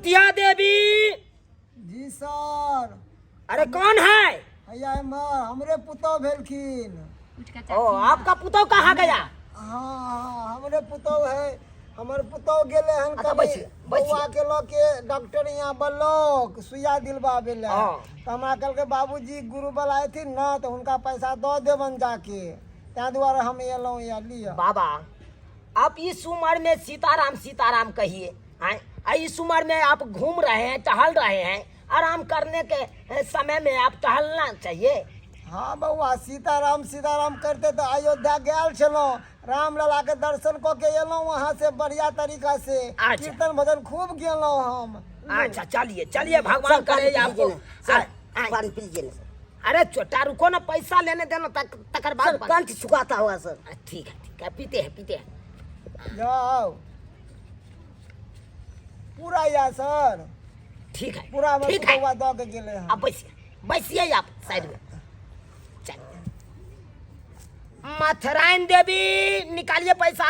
पुतिया देवी। जी sir. अरे कौन है? भैया हमरे पुतौ भेलखिन। ओ आपका पुतौ कहाँ गया? हाँ हमरे पुतौ है। हमर पुतौ गेले हन अच्छा, कभी बैठिए, बैठिए। बउआ के लो के डॉक्टर यहाँ बल्लोक सुइया दिलवावे ले। हाँ। तो हमरा कल के बाबूजी गुरु बलाए थी ना तो उनका पैसा दो देवन जाके त्या द्वारा हम एलौं या लिया। बाबा आप इस उम्र में सीताराम सीताराम कहिए हैं? इस उम्र में आप घूम रहे हैं, टहल रहे हैं, आराम करने के समय में आप टहलना चाहिए। हाँ बउआ सीताराम सीताराम करते तो अयोध्या गया चलो राम लला के दर्शन को के एलौं वहाँ से बढ़िया तरीका से। अच्छा। कीर्तन भजन खूब गेलौं हम। अच्छा चलिए चलिए, भगवान करे आपको। पानी पीजिए। अरे छोटा रुको ना, पैसा लेने देना तकर बाद कंठ सुखाता हुआ सर। ठीक है पीते हैं। जाओ पूरा या सर ठीक है पूरा ठीक है। बउआ दो के गेले हैं। आप बैसिए आप साइड में। चलिए मथुराइन देवी निकालिए पैसा।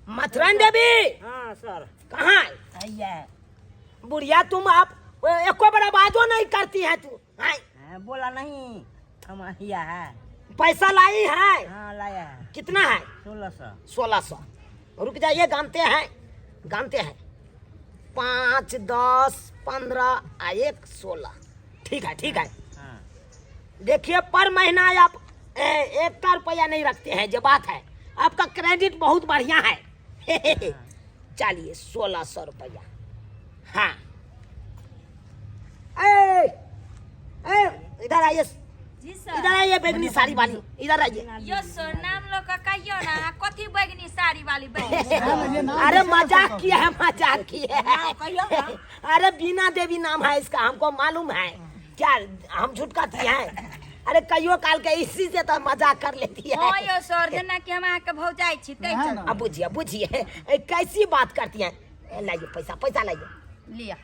मथुराइन देवी हाँ सर। कहाँ है? बुढ़िया तुम आप एको बड़ा बातों नहीं करती है तू हैं? बोला नहीं हम हिया है। पैसा लाई है? हाँ लाया है। कितना है? 1600। 1600। रुक जाइए, गानते हैं 5, 10, 15, 1, 16। ठीक है। हाँ। देखिए पर महीना आप 1 रुपया नहीं रखते हैं, जो बात है आपका क्रेडिट बहुत बढ़िया है। चलिए 1600 रुपया। हाँ इधर आइए, जी सर। इधर आइए बैगनी साड़ी वाली, इधर आइए। यो सर नाम लोग का कहियो ना कथी बैगनी साड़ी वाली बैगनी। अरे मजाक किया है। अरे बीना देवी नाम है इसका, हमको मालूम है। क्या हम झूठ कहती हैं? अरे कहियो काल के इसी से तो मजाक कर लेती है। हां यो सर जना कि हम आके भौजाई छी तै चल। अब बुझिए कैसी बात करती हैं। लाइए पैसा लाइए। लिया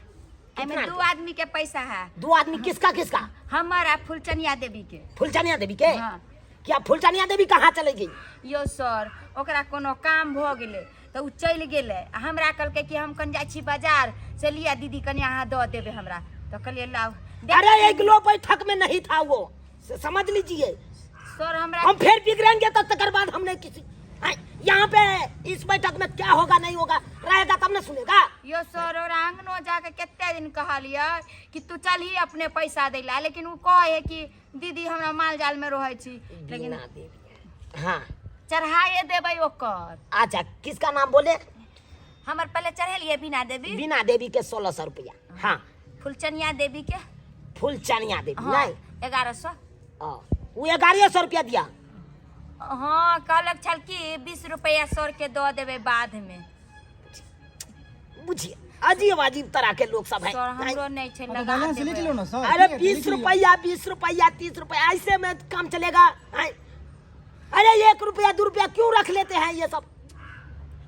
कितना एमे 2 आदमी के पैसा है। 2 आदमी किसका? हमारा फुलचनिया देवी के। फुलचनिया देवी के? हाँ। क्या फुलचनिया देवी कहाँ चले गई? यो सर ओकरा कोनो काम भ गेले तो उ चल गेले। हमरा कहलके कि हम कन जाई छी बाजार से लिया दीदी कनी अहाँ दो देबे हमरा। तो कहलिए लाओ। अरे एक लो बैठक में नहीं था वो, समझ लीजिए। सर हमरा हम फिर बिगड़ेंगे तो तकर बाद हमने किसी यहाँ पे इस बैठक में क्या होगा नहीं होगा रहेगा तब न सुनेगा। यो सर और आंगनो जाके कितने दिन कहलिए कि तू चल ही अपने पैसा दे ला, लेकिन वो कहे कि दीदी हमरा माल जाल में रहे छी। लेकिन बीना देवी। हाँ चढ़ाए देबै ओकर। अच्छा किसका नाम बोले? हमर पहले चढ़ेलिए बीना देवी। बीना देवी के 1600 रुपया। हाँ फुलचनिया देवी के फुलचनिया देवी हाँ, नहीं 1100। वो 1100 रुपया दिया। हाँ कहलक छल कि 20 रुपया सर के दो देवे बाद में। बुझिए अजीब तरह के लोग सब हैं। सर हमरो नहीं छे लगा बैलेंस लिख लो ना सर। अरे 20 रुपया 30 रुपया ऐसे में काम चलेगा? अरे 1 रुपया 2 रुपया क्यों रख लेते हैं ये सब?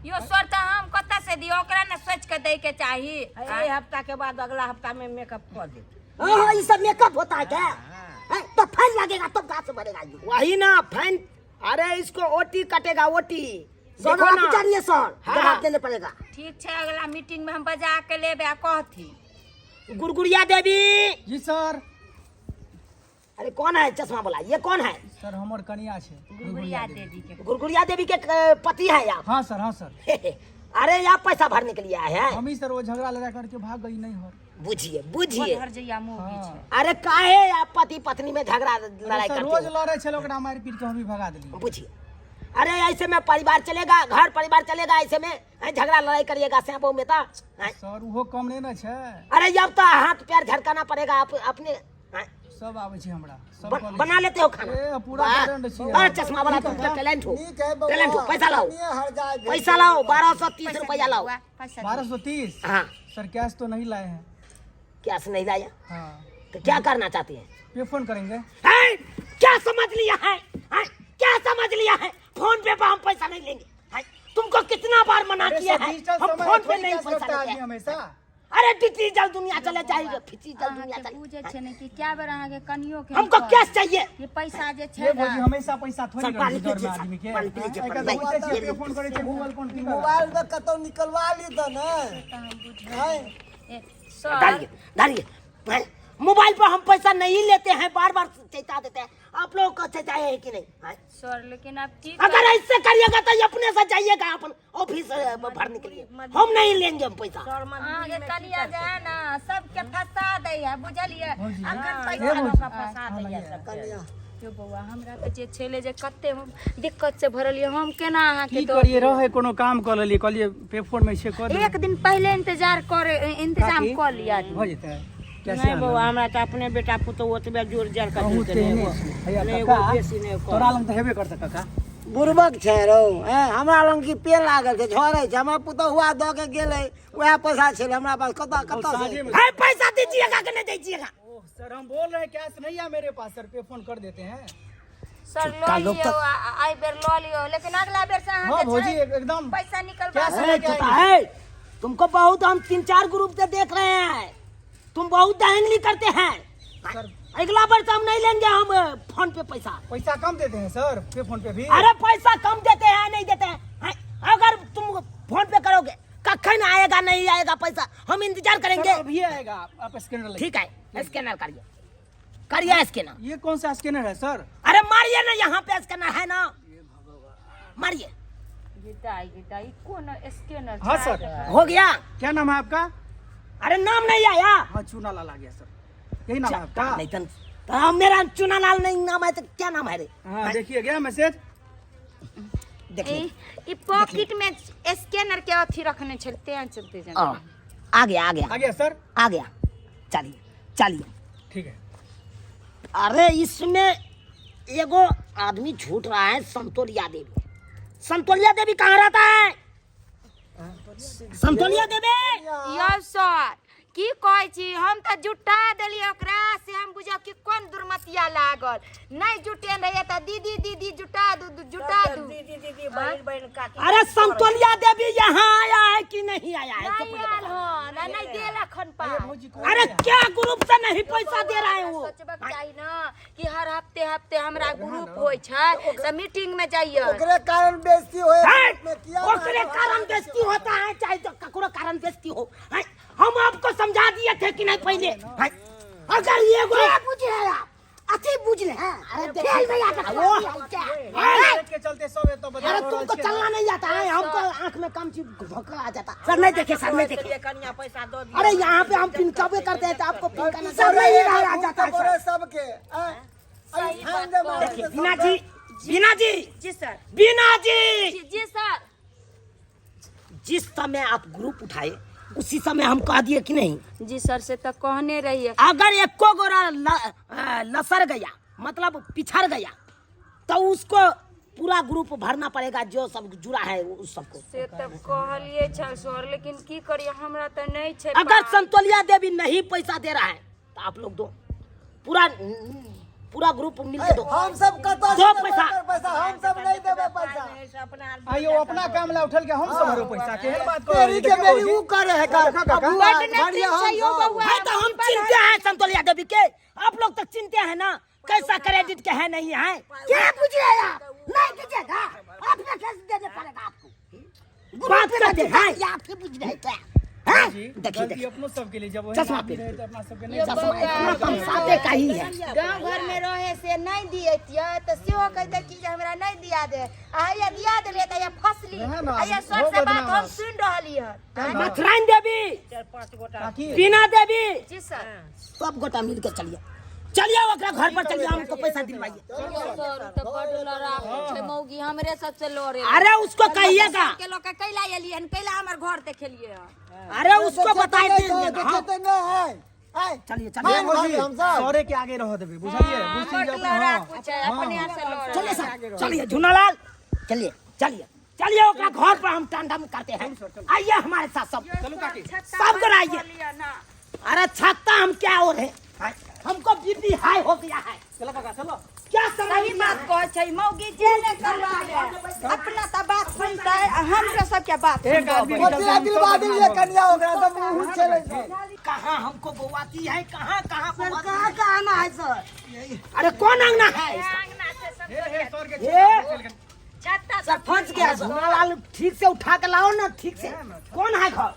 यो सर तो हम कत्ता से दियो ओकरा न सोच के दे के चाहिए। हफ्ता के बाद अगला हफ्ता में मेकअप कर दे। हाँ ये सब मेकअप होता है क्या? तो फाइन लगेगा तब कहाँ से बढ़ेगा ये? वही ना फाइन। अरे इसको ओटी कटेगा ओटी। सर आप जानिए सर जवाब देने पड़ेगा। ठीक है अगला मीटिंग में हम बजा के लेबे आ कहथी। गुरगुड़िया देवी। जी सर। अरे कौन है चश्मा वाला? ये कौन है? सर हमर कनिया छे गुड़गुड़िया देवी के। गुरगुड़िया देवी के पति है आप? हाँ सर। अरे आप पैसा भरने के लिए आए हैं? हम ही सर वो झगड़ा लड़ा करके भाग गई नहीं हो। बुझिए घर जइया मूवी छे। अरे काहे आप पति पत्नी में झगड़ा लड़ाई सर करते रोज हो? लड़े छे ओकरा मार पीट के हम भी भगा देली। बुझिए अरे ऐसे में परिवार चलेगा, घर परिवार चलेगा ऐसे में झगड़ा लड़ाई करिएगा से बहु में तो? सर वो कम नहीं ना छे। अरे अब तो हाथ पैर झड़काना पड़ेगा आप अपने। सब आवे छे हमरा सब बना लेते हो खाना? ए पूरा टैलेंट छे। वाह, चश्मा वाला तुम तो टैलेंट हो। ठीक है बउआ। टैलेंट हो। पैसा लाओ हर जाए। पैसा लाओ 1230 रुपया लाओ। 1230। हाँ सर कैश तो नहीं लाए हैं। कैश नहीं लाया? हाँ तो क्या करना चाहते हैं? पे फोन करेंगे। क्या समझ लिया है? क्या समझ लिया है? फोन पे हम पैसा नहीं लेंगे। तुमको कितना बार मना किया है? हम फोन पे नहीं पैसा लेते हैं। हमेशा अरे डिजिटल दुनिया चले जाए फिजिकल दुनिया अहाँके चले बुझे छै ने कि क्या बेर अहाँके कनियो के हमको कैश चाहिए ये पैसा जे ये छै भौजी ना हमेशा पैसा थोड़ी सब पानी घर में पीजिए, आदमी के पानी पीजिए, एकर पानी तो बुझते छियै, पे फोन करे छै गूगल फोन की मोबाइल में कतौ निकलवा ली तो ना हैं? सर डालिए डालिए हैं? मोबाइल पर हम पैसा नहीं लेते हैं, बार बार चेता देते हैं। आप लोगों को चेताए है कि नहीं हैं? सर लेकिन आप की अगर ऐसे करिएगा तो ये अपने से जाइएगा अपन ऑफिस भरने के लिए, हम नहीं लेंगे हम पैसा। अहाँके कनिया जे है ना सबके फंसा दै है बुझलिए अखन पैसा ये लोग भौजी। फंसा दै है सबके यो बौआ हमरा के जे छेले जे कते दिक्कत से भरलिए हम केना अहाँके की दऽ करिए दियै? रहे कोनो काम कर लेलिए कहलिए पे फोन में से कर एक दिन पहले इंतजाम कर लिया हो जेतै कैसे नहीं बउआ हमरा तो अपने बेटा पुतो ओतबे जोर जर कर बहुत देते तेहने नहीं छै हैया नहीं काका एगो बेसी नहीं तोरा लंग त हेबे करत काका बुरबक छै रौ हैं? हमरा लंग की पेड़ लागल छै झरै छै, हमरा पुतौ हुआ दऽ के गेलै वएह पैसा छलै हमरा पास, कतऽ कतऽ साँझे से में है पैसा दीजिएगा कि नहीं दीजिएगा? ओह सर हम बोल रहे हैं कैश नहीं है मेरे पास सर पे फोन कर देते हैं सर लो लियो आई बेर लो लियो लेकिन अगला बेर से हाँ अहाँके भौजी छै, एकदम पैसा निकलवा कैसे अरे लेके छोटा आएंगे? है, तुमको बहुत हम 3-4 ग्रुप से देख रहे हैं, तुम बहुत दहंगली करते हैं। सर अगला बार से हम नहीं लेंगे हम फोन पे पैसा। पैसा कम देते हैं सर पे फोन पे भी अरे पैसा कम देते हैं नहीं देते हैं? अगर तुम फोन पे करोगे कखन आएगा नहीं आएगा पैसा, हम इंतजार करेंगे। सर, अभी आएगा आप स्कैनर लाइए ठीक है स्कैनर करिए, करिए स्कैनर। ये कौन सा स्कैनर है सर अरे मारिए ना, यहाँ पे स्कैनर है ना, मारिए। गिटाई कौन स्कैनर हाँ छै? सर हो गया? क्या नाम है आपका अरे नाम नहीं आया? हाँ चूना लाल आ गया सर यही नाम है आपका नहीं तो मेरा चुनालाल नहीं नाम है तो क्या नाम है रे? हाँ देखिए गया मैसेज देखिए ई पॉकेट में स्कैनर के अथी रखने चलते हैं चलते जाते आ गया आ गया आ गया सर आ गया, चलिए चलिए। ठीक है अरे इसमें एगो आदमी झूठ रहा है, संतोलिया देवी। संतोलिया देवी कहाँ रहता है? संतोलिया देवी यस सर की कहै छी, हम त जुटा देलिए ओकरा से हम बुझा कि कोन दुर्मतिया लागल नहीं जुटे रहे त दीदी दीदी जुटा दू जुटा दू दीदी दीदी बहन बहन काकी अरे संतोलिया देवी यहाँ आया है कि नहीं आया है? इससे नहीं पहले आयल बताओ। हो ना नहीं देल अखन पास भौजी को अरे क्या ग्रुप से नहीं पैसा दे रहा है वो? सोचबक चाही ना कि हर हफ्ते हफ्ते हमरा ग्रुप होय छै त मीटिंग में जाइए ओकरे कारण बेइज्जती होए है? में किया ना ओकरे कारण बेइज्जती होता है, चाहे तो ककरो कारण बेइज्जती हो है? हम आपको समझा दिए थे कि नहीं पहले है? अगर ये बुझे अच्छी बुझले हैं, अरे खेल में आकर वो पेट के चलते सब तो बजा अरे तुमको चलना नहीं आता है, हमको आंख में कम चीज धोखा आ जाता। सर नहीं देखे, सर नहीं देखे। कन्या पैसा दो दिया अरे यहाँ पे हम पिनकावे करते हैं तो आपको पिनकाना सब सर नहीं ये आ जाता है बोले सर। सबके हैं? अरे ध्यान दे मारे देखिए के बीना जी, बीना जी, जी सर बीना जी, जी सर जिस समय आप ग्रुप उठाए उसी समय हम कह दिए कि नहीं? जी सर से तो कहने रहिए अगर एको गोरा लसर गया मतलब पिछड़ गया तो उसको पूरा ग्रुप भरना पड़ेगा, जो सब जुड़ा है उस सबको। से तो कहलिए छै सर लेकिन की करिए हमरा तो नहीं छै अगर संतोलिया देवी नहीं पैसा दे रहा है तो आप लोग दो, पूरा ग्रुप मिलके दो। हम सब कतौ दो से पैसा। पैसा हम सब नहीं देबे पैसा। अपना आइयो अपना काम ला उठल के हम सब भरो पैसा के बात करो तेरी के मेरी वो करे है का देखो काका। बुआ, बड नहीं बढ़िया हम चाहिए सब। बउआ। है तो हम चिंते हैं संतोलिया देवी के, आप लोग तक चिंते हैं ना कैसा क्रेडिट के है नहीं है? क्या बुझिएगा नहीं कीजिएगा, आपने कैसे देने पड़ेगा आपको, बात करते हैं ये आपके बुझ रहे थे हैं? जी देखिए गलती अपनों सब के लिए जब वही चश्मा आदमी पे। रहे तो अपना सबके ये नहीं चश्मा इतना कम सादे का ही है। गांव घर में रहे से नहीं दिए तो सेहो कहते कि जे हमरा नहीं दिया दे आया दिया देले त या फसली है ना, आया सर हो से बात बदनाम। हम सुन रहली है मथुराइन देवी, 4-5 गोटा काकी बीना देवी, जी सर सब गोटा मिल के चलिए, चलिए ओकरा घर पर चलिए, हमको पैसा दिलवाइए। सर तो बड लड़ा छै मौगी हमरे सबसे लड़े अरे उसको कहिएगा, के लोग के कैला एलियन कैला हमर घर देखेलिए अरे उसको बताए देखे देंगे तो हाँ। देखे तो नहीं है हैं? चलिए ये चलिए भौजी हम सब। सौरे के आगे रह देबे बुझलिए बुझती जब लड़ा हां कुछ है अपने यहाँ से लड़ चलिए सर, चलिए झुनालाल, चलिए चलिए चलिए ओकरा घर पर हम टंडम करते हैं। आइए हमारे साथ सब, चलो काकी सब घर आइए। अरे छत्ता हम क्या हो रहे, हमको बीपी हाई हो गया है। चलो काका चलो क्या समझ सही बात कह छै मौगी जे ने करवा ले अपना त बात सुनते हम के सब के बात ओतला दिलवा दिलिए कन्या ओकरा त मुंह चले छै। कहाँ हमको बउआती है, कहाँ कहाँ सर बउआती कहाँ का आना है सर? है? अरे कौन अंगना है इसका? ये सरपंच क्या सोनालाल ठीक से उठा के लाओ ना, ठीक से। कौन है घर?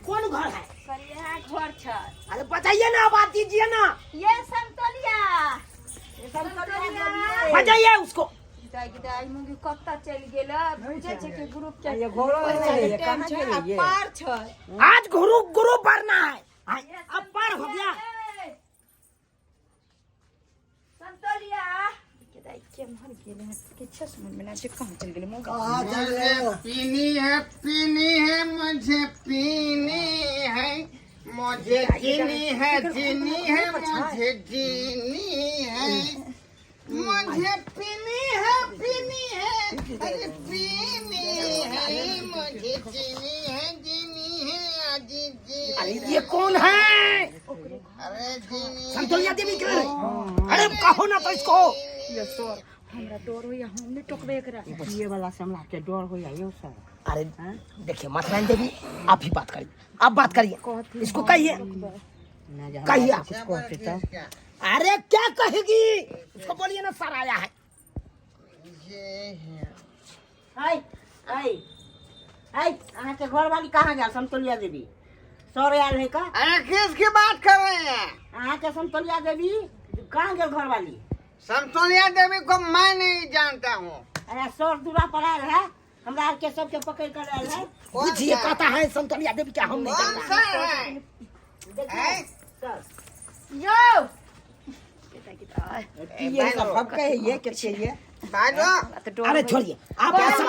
कौन घर है? सर यह घर छ अरे बताइए ना, बात दीजिए ना, ये संतोलिया बताइए उसको। दाई मुंगी कत्ता चल गेल बुझे छै के ग्रुप के ये घोड़ो है, ये कहाँ के लिए? पार छ आज गुरु गुरु भरना है। हाँ, अब पार हो गया। संतोलिया के दाई के मर गेल है के छ समझ में ना छै कहां चल गेल मौगा कहाँ चल रहे हो? पीनी है मुझे पीनी है, मुझे जीनी है मुझे जीनी है, मुझे पीनी है अरे पीनी है, मुझे जीनी है अजी जी। अरे ये कौन है? अरे जीनी संतोलिया देवी क्यों है? अरे कहो ना तो इसको। ये सर हमरा डर होया हम नहीं टोकबे एकरा ये वाला से हमरा के डर हो जाइयो सर। अरे देखिए मतलान देवी, आप ही बात करिए, आप बात करिए, इसको कहिए, कहिए आप। अरे क्या कहेगी उसको, बोलिए ना सर आया है। हाय हाय हाय, अहाँ के घर वाली कहाँ गया? समतोलिया देवी सर आयल है का? अरे किसकी बात कर रहे हैं? अहाँ के समतोलिया देवी कहाँ गए घर वाली? समतोलिया देवी को मैं नहीं जानता हूँ। अरे सर दूरा पर आयल है, हमरा के सबके पकड़ कर आयल है। बुझिए कहता है संतोलिया देवी, क्या हम नहीं कौन जानता सा है। है? देखिए सर, यो ये सब भक्के है, ये के चाहिए? बाजो। अरे छोड़िए आप ऐसा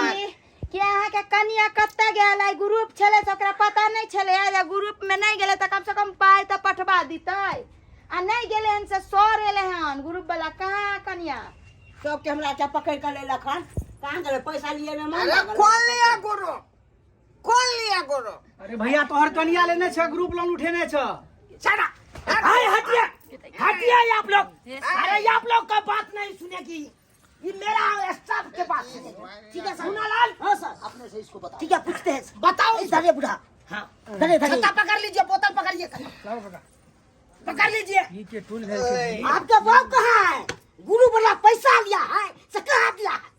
क्या है के कनिया कत्ता गेल है ग्रुप छले से ओकरा पता नहीं छले या ग्रुप में नहीं गेले त कम से कम पाई त पठवा दितै आ नहीं गेले हन से सर एले हन ग्रुप वाला कहां कनिया सबके हमरा के पकड़ कर ले लखन कहाँ गए? पैसा लिए में मान अरे कौन लिया गुरु? कौन लिया गुरु? अरे भैया तोहर कनिया लेने छ, ग्रुप लोन उठेने छ। चला, हाय हटिए, हटिए आप लोग। अरे आप लोग का बात नहीं सुनेगी, ये मेरा स्टाफ के पास सुनेगी। ठीक है सोनालाल? हाँ सर, अपने से इसको बताओ। ठीक है पूछते हैं, बताओ। इधर ये बुढ़ा, हाँ छत्ता पकड़ लीजिए, बोतल पकड़िए, पकड़ लीजिए। आपका बाप कहाँ है? गुरु वाला पैसा लिया है से कहाँ दिया है?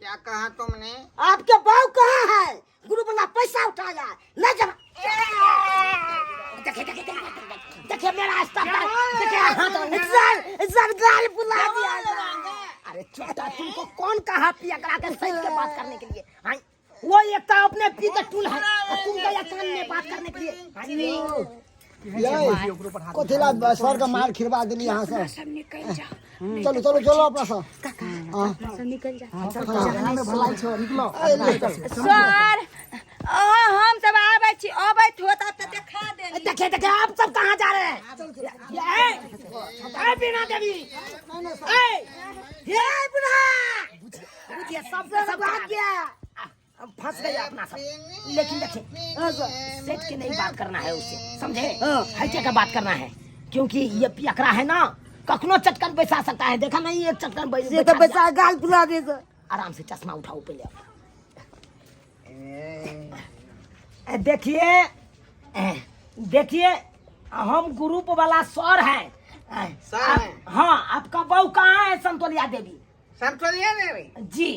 क्या कहा तुमने? आपके बाप कहाँ है? गुरु वाला पैसा उठाया है, ले जब देखिए मेरा स्टाफ, देखिए हाँ तो इधर गाल बुला दिया। अरे छोटा तुमको कौन कहा पिया करा के सही के बात करने के लिए? हाँ वो एक तो अपने पी के टूल है, तुम गया कान में बात करने के लिए। कोथिला सर का मार खिलवा दिली यहाँ से। चलो चलो चलो अपना सर निकल जा हमें भलाई छो, निकलो। सर हम सब आबै छी, अबैत होता त देखा देनी। देखिए देखिए आप सब कहाँ जा रहे हैं? ये बीना देवी, ये बुढ़ा, बुझिए सब आ गया, अब फंस गया अपना सब। लेकिन देखिए सेठ के नहीं बात करना है उससे, समझे? हल्के का बात करना है, क्योंकि ये पियकरा है ना, कखनो चटकन बैसा सकता है। देखा नहीं एक चटकन बैसा गाल फुला दे। आराम से चश्मा उठाओ पहले। देखिए देखिए हम ग्रुप वाला सर हैं। सर हैं? हाँ, आपका बहू कहाँ है? समतोलिया देवी समतोलिया देवी? जी।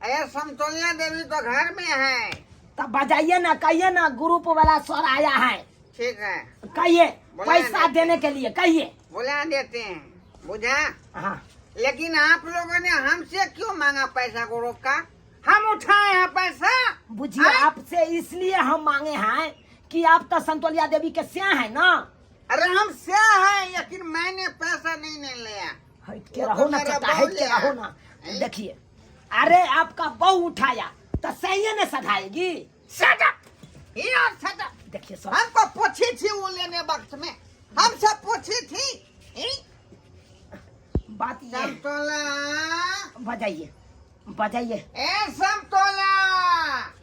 अरे समतोलिया देवी तो घर में है। तब बजाइए ना, कहिए ना ग्रुप वाला सर आया है, ठीक है, कहिए बोला पैसा ना। देने के लिए कहिए। बुला देते हैं, बुझा? हाँ लेकिन आप लोगों ने हमसे क्यों मांगा पैसा गुरु का? हम उठाए हैं पैसा। बुझिए आपसे इसलिए हम मांगे हैं कि आप तो संतोलिया देवी के स्या है ना। अरे हम से हैं, लेकिन मैंने पैसा नहीं लिया। हट के रहो ना चचा, हट के रहो ना। देखिए अरे आपका बहू उठाया तो सही ने सधाएगी। देखिए सर, हमको पूछी थी वो लेने वक्त में, हमसे पूछी थी। बात ये है। समतोला, बजाइए बजाइए। ए समतोला,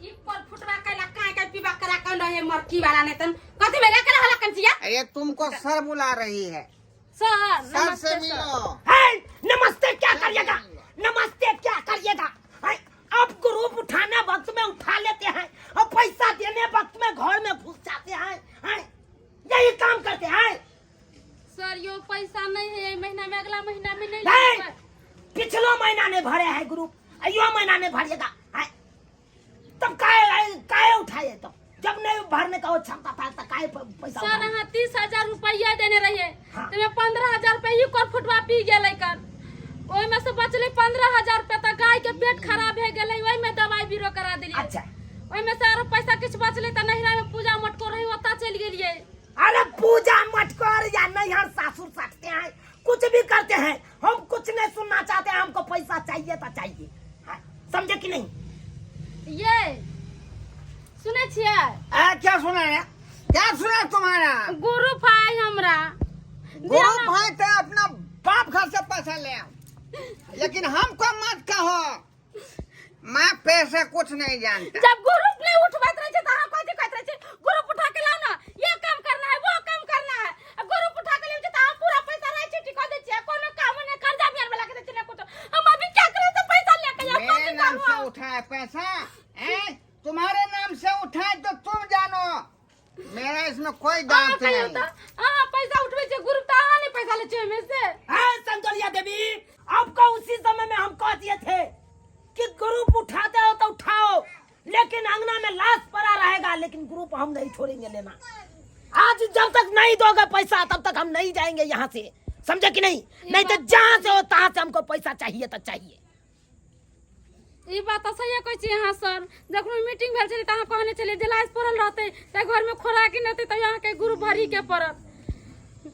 ई पर फुटवा कला का पीवा करा कर रहे मरकी वाला ने तन कथि बेला कर हला कंसिया ये तुमको सर बुला रही है, सर सर से मिलो। है नमस्ते। नमस्ते क्या करिएगा, नमस्ते क्या करिएगा। हैं? अब ग्रुप उठाने वक्त में उठा लेते हैं और पैसा देने वक्त में घर में घुस जाते हैं। हैं? यही काम करते हैं। सर यो पैसा नहीं है ये महीना में, अगला महीना में नहीं नहीं, लगेगा। पिछलो महीना ने भरे हैं ग्रुप, यो महीना ने भरिएगा। हैं? तब काहे उठाए, तो जब नहीं भरने का वो क्षमता था तो काहे पैसा सर उठाए? हाँ 30,000 रुपया देने रहिए, हाँ। तो मैं 15,000 रुपया ही कर फुटवा पी गेलै कर, ओहि में से बचले 15,000 रुपया, तो गाय के पेट खराब है गेलै, ओहि में दवाई बीरो करा दिलिए। अच्छा, ओहि में से आरो पैसा किछ बचले तो नहिरा में पूजा मटको रही ओता चल गेलिए। अरे पूजा मटकर या नैहर सासुर सकते हैं, कुछ भी करते हैं, हम कुछ नहीं सुनना चाहते हैं, हमको पैसा चाहिए तो चाहिए। हैं? समझे कि नहीं? ये सुने छियै, क्या सुना है? क्या सुना तुम्हारा? गुरु भाई हमरा गुरु भाई तो अपना बाप घर से पैसा ले आओ, लेकिन हमको मत कहो, मैं पैसे कुछ नहीं जानता। जब ग्रुप नहीं उठबैत रहे छै त अहाँ कथि कहैत रहे छी ग्रुप उठा के लाओ ना, ये काम करना है वो काम करना है। अब ग्रुप उठा के ले छै त अहाँ पूरा पैसा रहे छै टिका दे छियै, कोनो काम नहीं, कर्जा बियार वाला के दे छियै कुछ। हम अभी क्या करे तो पैसा लेके या मेरे नाम से उठाए पैसा, तुम्हारे नाम से उठाए तो तुम जानो, मेरा इसमें कोई दांत नहीं। हां पैसा उठबे छै ग्रुप त अहाँ नहीं पैसा ले छै में से। हाँ संतोलिया देवी, आपको उसी समय में हम कह दिए थे कि ग्रुप उठाते हो तो उठाओ, लेकिन अंगना में लाश पड़ा रहेगा, लेकिन ग्रुप हम नहीं छोड़ेंगे लेना। आज जब तक नहीं दोगे पैसा तब तक हम नहीं जाएंगे यहाँ से, समझे कि नहीं? नहीं तो जहाँ से हो तहाँ से हमको पैसा चाहिए तो चाहिए। ई बात तो सही कहै छी अहाँ सर, जखन मीटिंग भेल छलै त अहाँ कहने छलियै जे लाश पड़ल रहतै त घर में खोराकी नहीं त यहाँ के ग्रुप भरी के पड़त।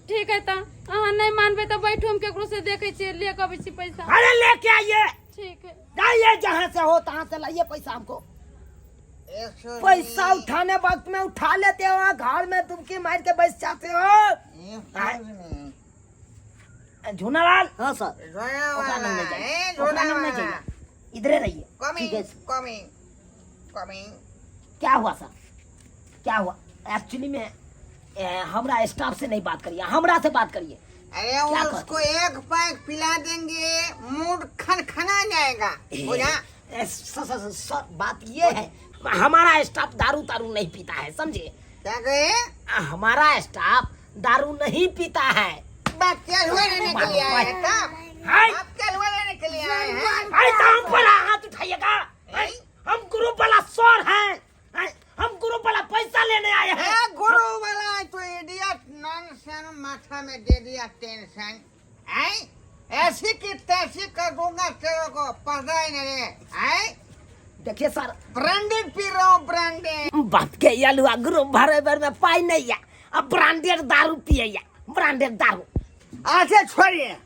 ठीक है त अहाँ नहीं मानबे तो बैठो, हम केकरो से देखे छियै ले के अबै छी पैसा। अरे लेके आइए, ठीक है जाइए जहाँ से हो तहाँ से लाइए पैसा हमको। पैसा उठाने वक्त में उठा लेते हो, घर में तुमकी मार के बैठ जाते हो। झूनालाल, हाँ सर, इधर रहिए। ठीक है, क्या हुआ सर, क्या हुआ? एक्चुअली में हमरा स्टाफ से नहीं बात करिए, हमरा से बात करिए। अरे वो उसको एक पैक पिला देंगे, मूड खनखना जाएगा, बुझा? सर बात ये है, हमारा स्टाफ दारू तारू नहीं पीता है, समझे? क्या कहे? हमारा स्टाफ दारू नहीं पीता है। बात क्या हुआ लेने के लिए आए हैं तब? हाय, आप क्या हुआ लेने के लिए आए हैं? अरे तो हम पर हाथ उठाइएगा। हम ग्रुप वाला सर हैं, हम ग्रुप वाला पैसा लेने आए हैं। गुरु वाला तो इडियट नॉनसेंस माथा में दे दिया टेंशन। ऐसी की तैसी कर दूंगा तेरे को, पता ही नहीं। देखिए सर, ब्रांडेड पी रहा हूँ, ब्रांडेड। बात के यालुआ ग्रुप भरे भर में पाई नहीं है, अब ब्रांडेड दारू पिए, ब्रांडेड दारू। अच्छा छोड़िए,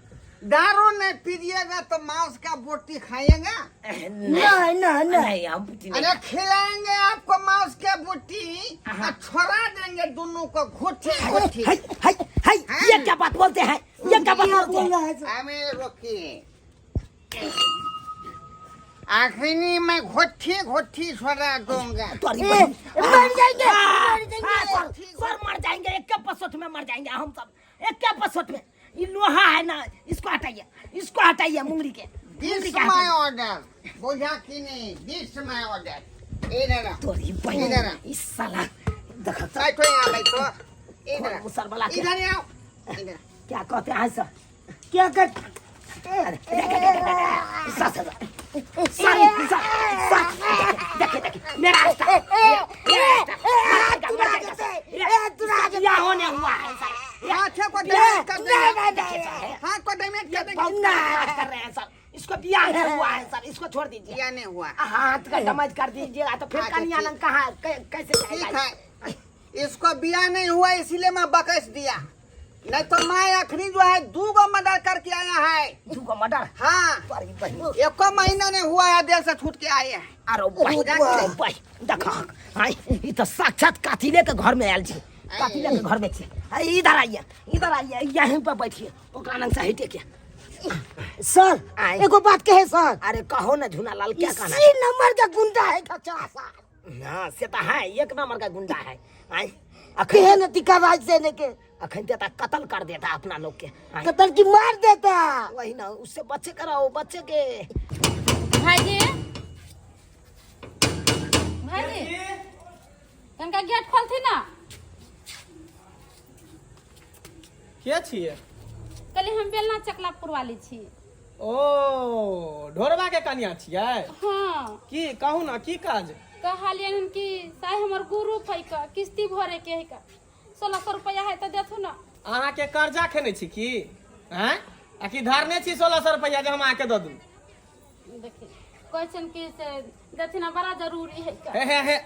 दारू नहीं पीजिएगा तो मांस का बोटी खाइएगा? नहीं हम अरे खिलाएंगे आपको मांस का बोटी, छोड़ा देंगे दोनों को घुट्टी घुट्टी। ये क्या बात बोलते हैं, ये क्या बात बोलते हैं? हमें रोकिए, आखिरी में घुट्टी घुट्टी छोड़ा दूंगा। मर जाएंगे सर, मर जाएंगे, एक के पसोट में मर जाएंगे हम सब, एक के पसोट में। ये लोहा है ना, इसको हटाइए, इसको हटाइए, मुंगरी के। दिस माय ऑर्डर, बुझा कि नहीं? This my order. इधर तोरी इधर बहन, इस साला देखो तो, बैठो यहाँ बैठो, इधर मुसर वाला क्या इधर आओ, इधर। क्या कहते हैं सर, क्या कर मेरा होने हुआ है सर, हाथ को डैमेज कर देंगे, हाथ को डैमेज कर देंगे। कर रहे हैं सर, इसको बियाह नहीं हुआ है सर, इसको छोड़ दीजिए। या नहीं हुआ? हाथ का डैमेज कर दीजिएगा तो फिर अच्छा, कन्यालन कहाँ कैसे ठीक जाएगा? है, इसको बिया नहीं हुआ इसीलिए मैं बकस दिया, नहीं तो मैं आखिरी जो है 2 गो मर्डर करके आया है। 2 गो मर्डर? हाँ, तोरी बहन, 1 महीना नहीं हुआ है, देर से छूट के आए हैं। अरे भाई देखो, ये तो साक्षात कातिले के घर में आयल छी, कातिले के घर में छी। इधर आइए, इधर आइए, यहीं पर बैठिए, ओकरा नंग से हटे के। सर एगो बात कहे सर, अरे कहो ना झूनालाल, क्या कहना इसी नंबर का गुंडा है का चासा? हाँ से तो है, 1 नंबर का गुंडा है। अखन न टिका राज देने के अखन देता कत्ल कर देता अपना लोग के कतल की मार देता। वही ना उससे बच्चे कराओ बच्चे के। भाईजी भाईजी तनका गेट खोलती ना के छिए? कल हम बेलना चकलापुर वाली छी। ओ ढोरबा के कन्या छिए? हाँ की कहू ना की काज? कहलियन कि साई हमर ग्रुप है का किस्ती भरे के है का 1600 रुपया है तो देथु ना। अहाँ के कर्जा खेने छी की? हैं आ की धरने छी 1600 रुपया जे हम आके दऽ दू? देखी क्वेश्चन की से देथिना बड़ा जरूरी है का। हे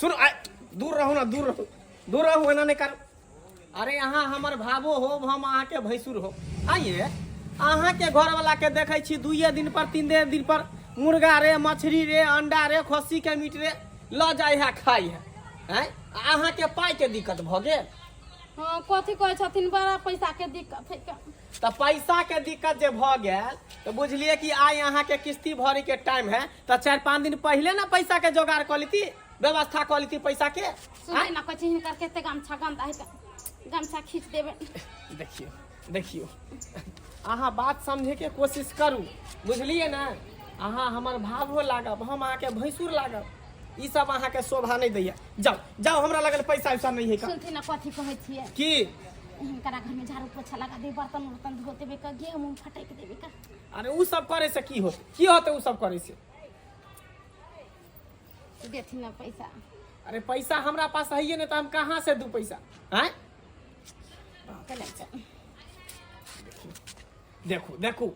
सुन दूर रहू ना, दूर रहू एना नहीं कर। अरे अहाँ हमर भावो हो, हम अहाँ के भैंसुर हो। आइए अहाँ के घर वाला के देखे छी 2 दिन पर 3 दिन पर मुर्गा रे मछली रे अंडा रे खस्सी के मीट रे ल जाए है खाई है। हैं अहाँ के पाई के दिक्कत भ गेल? हाँ कथी कहै छथिन बड़ा पैसा के दिक्कत है का। तो पैसा के दिक्कत जे भ गेल तो बुझलिए कि आई अहाँ के किस्ती भरी के टाइम है तो 4-5 दिन पहले ना पैसा के जोगाड़ कर लीती, व्यवस्था कर लीती पैसा के। सुनै ना कछि हिनकर केते गमछा गंदा है का, गमछा खींच देबे। देखियो अहाँ बात समझे के कोशिश करू, बुझलिए ना। अहाँ हमर भावो लागब, हम अहाँ के भैंसुर लागब, ई सब अहाँ के शोभा नहीं दैया। जाओ हमरा लगल पैसा वैसा नहीं है का। सुनथि ना कथी कहै छियै की हिनकरा घर में झाड़ू पोछा लगा दे, बर्तन उर्तन धो देबे का, गेहूं मुंह फटक देबे का। अरे उ सब करे से की होते उ सब करे से? देथि ना पैसा। अरे पैसा हमरा पास है नहीं तो हम कहाँ से दूं पैसा? हैं चले चल देखू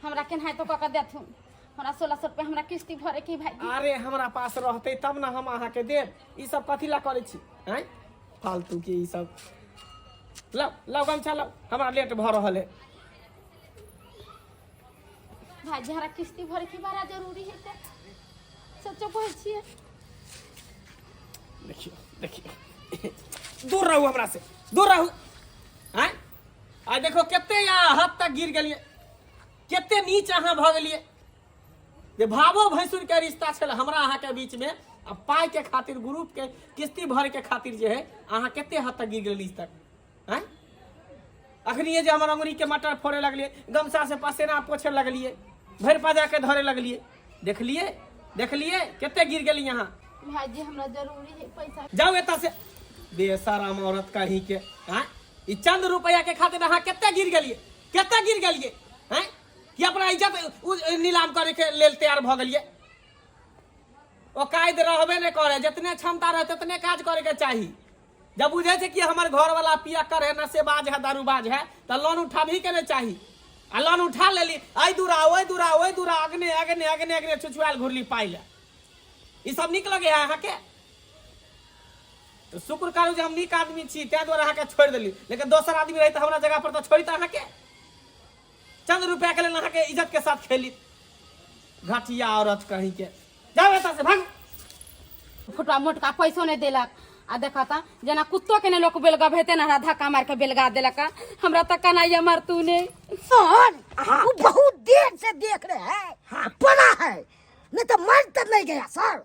हमरा केन है तो कका देथु। हमरा 1600 रुपया हमरा किस्ती भरे की भाई। अरे हमरा पास रहते तब ना हम अहाँ के देब। ई सब कथी ला करे छी? हैं फालतू के ई सब। लो गमछा लो, हमरा लेट भ रहल है। भाई जरा किस्ती भरे की बड़ा जरूरी है का, सच्चो कहै छियै। देखियो दूर रहू हमरा से, दूर रहू। हैं आ देखो केते यहाँ हद तक गिर गेलिए, केते नीच अहाँ भ गेलिए। जे भावो भैंसुर के रिश्ता छल हमरा अहाँ के बीच में, अब पाई के खातिर ग्रुप के किस्ती भरे के खातिर जे है अहाँ केते हद तक गिर गेलिए तक। हैं अखनी जे हमर अंगुरी के मटर फोड़े लगलिए, गमछा से पसेना पोछे लगलिए, भर पाजा के धरे लगलिए। देखलिए केते गिर गेली यहाँ। भाई जी हमरा जरूरी है पैसा। जाओ एता से बेशरम औरत कहीं के। हैं ई चंद रुपया के खातिर अहाँ केते गिर गेलिए हैं कि अपना इज्जत नीलाम करे के लेल तैयार भ गेलिए। ओ कायद रहबे नहीं करे, जितने क्षमता रहे उतने काज करे के चाहिए। जब बुझे छे कि हमर घर वाला पियक्कर है, नशेबाज है, दारूबाज है तो लोन उठाबही के नहीं चाहिए। आ लोन उठा लेली, आई दूरा अगने छुछुआल घुरली पाई ले। ई सब निक लगे है अहाँ के? तो शुक्र करू जे हम नीक आदमी छी, तै द्वारा अहाँ के छोड़ देली। लेकिन दोसर आदमी रही तो हमरा जगह पर तो छोड़ी त अहाँ के चंद रुपया के लेल अहाँ के इज्जत के साथ खेली। घटिया औरत कहीं के। जाओ एता से भाग। फुटवा मोटका पैसो नहीं देलक। आ देखता जना कुत्तो के ने लोग बेलगा भेते ना धक्का मार के बेलगा देलक। हमरा तक कनाइया मार तूने। वो बहुत देर से देख रहे हैं। हाँ पड़ा है, नहीं तो मर तक नहीं गया सर।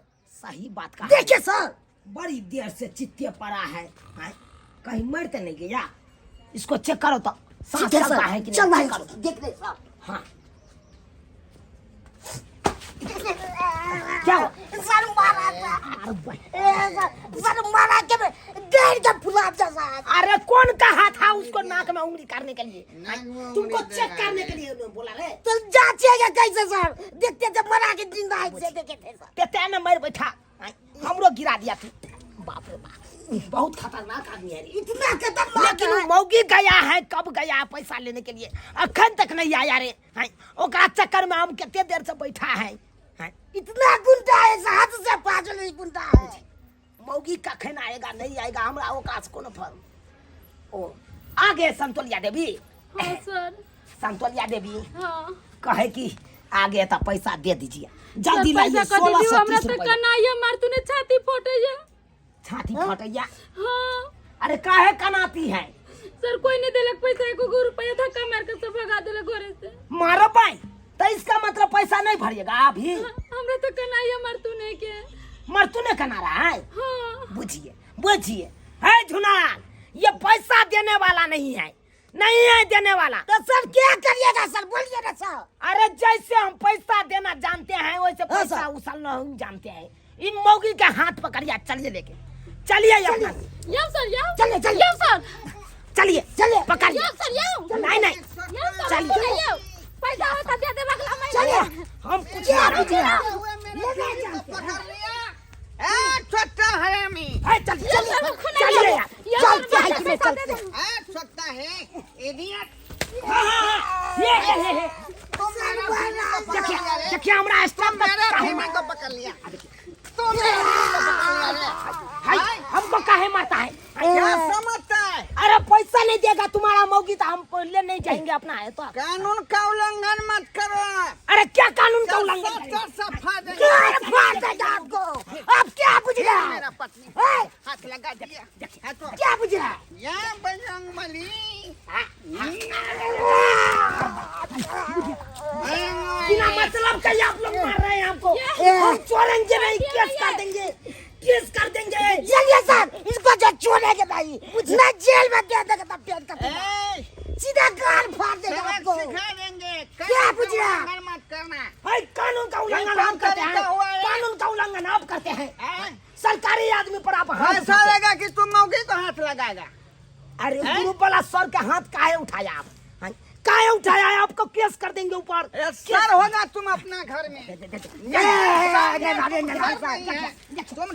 सही बात का देखिए सर, बड़ी देर से चित्ते पड़ा है। कहीं मर तो नहीं गया? इसको चेक करो तो सांस चलता है कि नहीं। चल देख रहे सर। हाँ क्या सर मारा के डेढ़ के फुला जैसा। अरे कौन कहा था उसको नाक में उंगली करने के लिए? तुमको चेक करने के लिए बोला रे। तो जांचेगा कैसे सर? देखते जब मरा के जिंदा है से देखे थे सर। तेते न मर बैठा, हमरो गिरा दिया तू। बाप रे बाप, बहुत खतरनाक आदमी है। इतना खतरनाक लेकिन मौगी गया है, कब गया पैसा लेने के लिए? अखन तक नहीं आया रे। ओकरा चक्कर में हम कितने देर से बैठा है। इतना गुंडा है, हाथ से पागल ही गुंडा है। मौगी कखन आएगा नहीं आएगा हमरा ओकरा से कोनो फर्क। ओ आगे संतोलिया देवी। हाँ सर। संतोलिया देवी हाँ कहे कि आगे तो पैसा दे दीजिए, जल्दी लाइए। पैसा कटी दियो हमरा तक कनाइया मार तूने छाती फोटैया। छाती फटैया? हाँ अरे काहे कनाती है? सर कोई नहीं देलक पैसा, 1 रुपया धक्का मार के सब भगा देलक घरे से। मारो पाई तो इसका मतलब पैसा नहीं भरिएगा अभी? हमरा तो कनाइया मार तूने के। मर तू ने कना रहा है? हाँ बुझिए है झुनालाल, ये पैसा देने वाला नहीं है, नहीं है देने वाला। तो सर क्या करिएगा सर, बोलिए ना सर। अरे जैसे हम पैसा देना जानते हैं वैसे पैसा उछलना हम जानते हैं। इन मौगी के हाथ पकड़िए, चलिए लेके चलिए अपना। यो सर यो चलिए चलिए यो सर चलिए चलिए पकड़िए। यो सर यो नहीं नहीं यो सर चलिए। यो पैसा होता दे दे रखला मैं चलिए हम कुछ क्या नहीं पूछिएगा? हुए मेरे बीवी को पकड़ लिया। ए छोटा हरामी, चलिए चलिए यार, चल क्या है कि मैं चलते हैं। ए छोटा है इडियट। ये तुम मेरा बीवी को पकड़ देखिए लिया रे। देखिए हमारा स्टाफ तुम मेरा बीवी को पकड़ लिया। तुम मेरा बीवी को पकड़ लिया रे। हमको काहे मारता है? क्या समझता है? अरे पैसा नहीं देगा तुम्हारा मौगी तो हम ले नहीं जाएंगे अपना है तो। कानून का उल्लंघन मत करो। अरे क्या कानून का उल्लंघन करेंगे? सफा देंगे। क्या फाड़ देगा आपको? आप क्या बुझ रहे हैं? मेरा पत्नी ए, हाथ लगा दिया। हाँ तो क्या बुझ रहे हैं? या बजरंग बली। बिना मतलब का ये आप लोग मार रहे हैं हमको। हम छोड़ेंगे नहीं, केस कर देंगे, केस कर देंगे। चलिए सर, इसको जो छोड़ेंगे नहीं, मैं जेल में दे देगा तब पेट का ए, सीधा गाल फाड़ देगा सबक आपको। सिखा देंगे। क्या पूछ रहा? उल्लंघन मत करना। भाई कानून का उल्लंघन आप करते हैं, कानून का उल्लंघन आप करते हैं। ए, सरकारी आदमी पर आप हाथ ऐसा उठाते हैं। लगा कि तुम मौके को हाथ लगाएगा। अरे गुरु वाला सर के हाथ काहे उठाया आप? हाँ, काहे उठाया है? आपको केस कर देंगे ऊपर। सर होगा तुम अपना घर में। तुम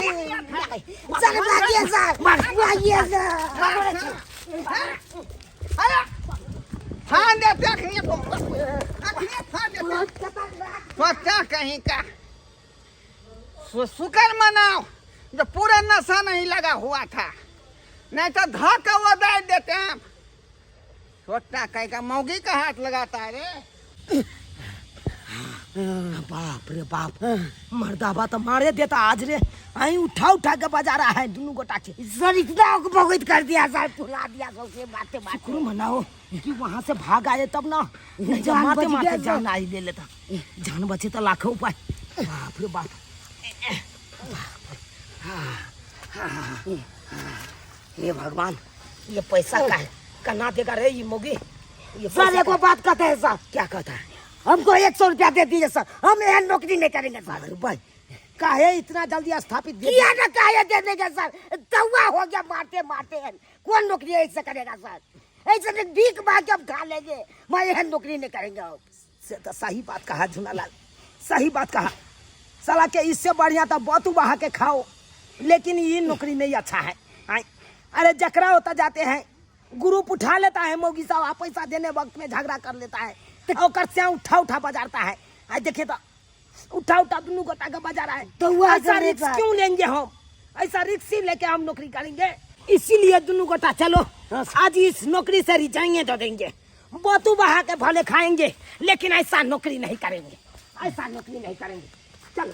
सर भागिए सर, भागिए सर। हाँ देते अखनी सोचा कहीं का शुक्र मनाओ जो पूरा नशा नहीं लगा हुआ था, नहीं तो धक्का वो दे देते हैं। छोटा कहीं का मौगी का हाथ लगाता है रे। बाप रे बाप, मर्दाबा तो मारे देता आज रे। आई उठा उठा के बजा रहा है दोनों गोटा के। सर इतना बहुत कर दिया सर, फुला दिया सबसे बातें शुक्र मनाओ कि वहाँ से भाग आए तब ना, नहीं तो जान मारते बच मारते गया जान आई ले लेता। जान बचे तो लाखों उपाय। बाप रे बाप। ये भगवान, ये पैसा का है, कना देगा रे ये मोगी। ये सर पैसा एक का- बात कहते हैं सर, क्या कहता है? हमको 100 रुपया दे दीजिए सर, हम यहाँ नौकरी नहीं करेंगे सर। अरे भाई काहे इतना जल्दी स्थापित दे किया ना काहे दे देंगे सर, तवा हो गया मारते मारते हैं। कौन नौकरी ऐसे करेगा सर? ऐसे तो भीख मांग के हम खा लेंगे, मैं यहाँ नौकरी नहीं करेंगे अब। से तो सही बात कहा झुनालाल, सही बात कहा। साला के इससे बढ़िया तो बतू बहा के खाओ, लेकिन ये नौकरी नहीं अच्छा है। आय, अरे जकरा होता जाते हैं, ग्रुप उठा लेता है मौगी साहब, पैसा देने वक्त में झगड़ा कर लेता है, और से उठा उठा बजाता है। आज देखिए तो उठा उठा दोनों गोटा का बजा रहा है। तो वो ऐसा ऐसे रिक्स नहीं क्यों लेंगे हम? ऐसा रिक्स ही लेके हम नौकरी करेंगे? इसीलिए दोनों गोटा चलो आज इस नौकरी से रिजाइने दे देंगे, बतू बहा के भले खाएंगे, लेकिन ऐसा नौकरी नहीं करेंगे, ऐसा नौकरी नहीं करेंगे। चलो।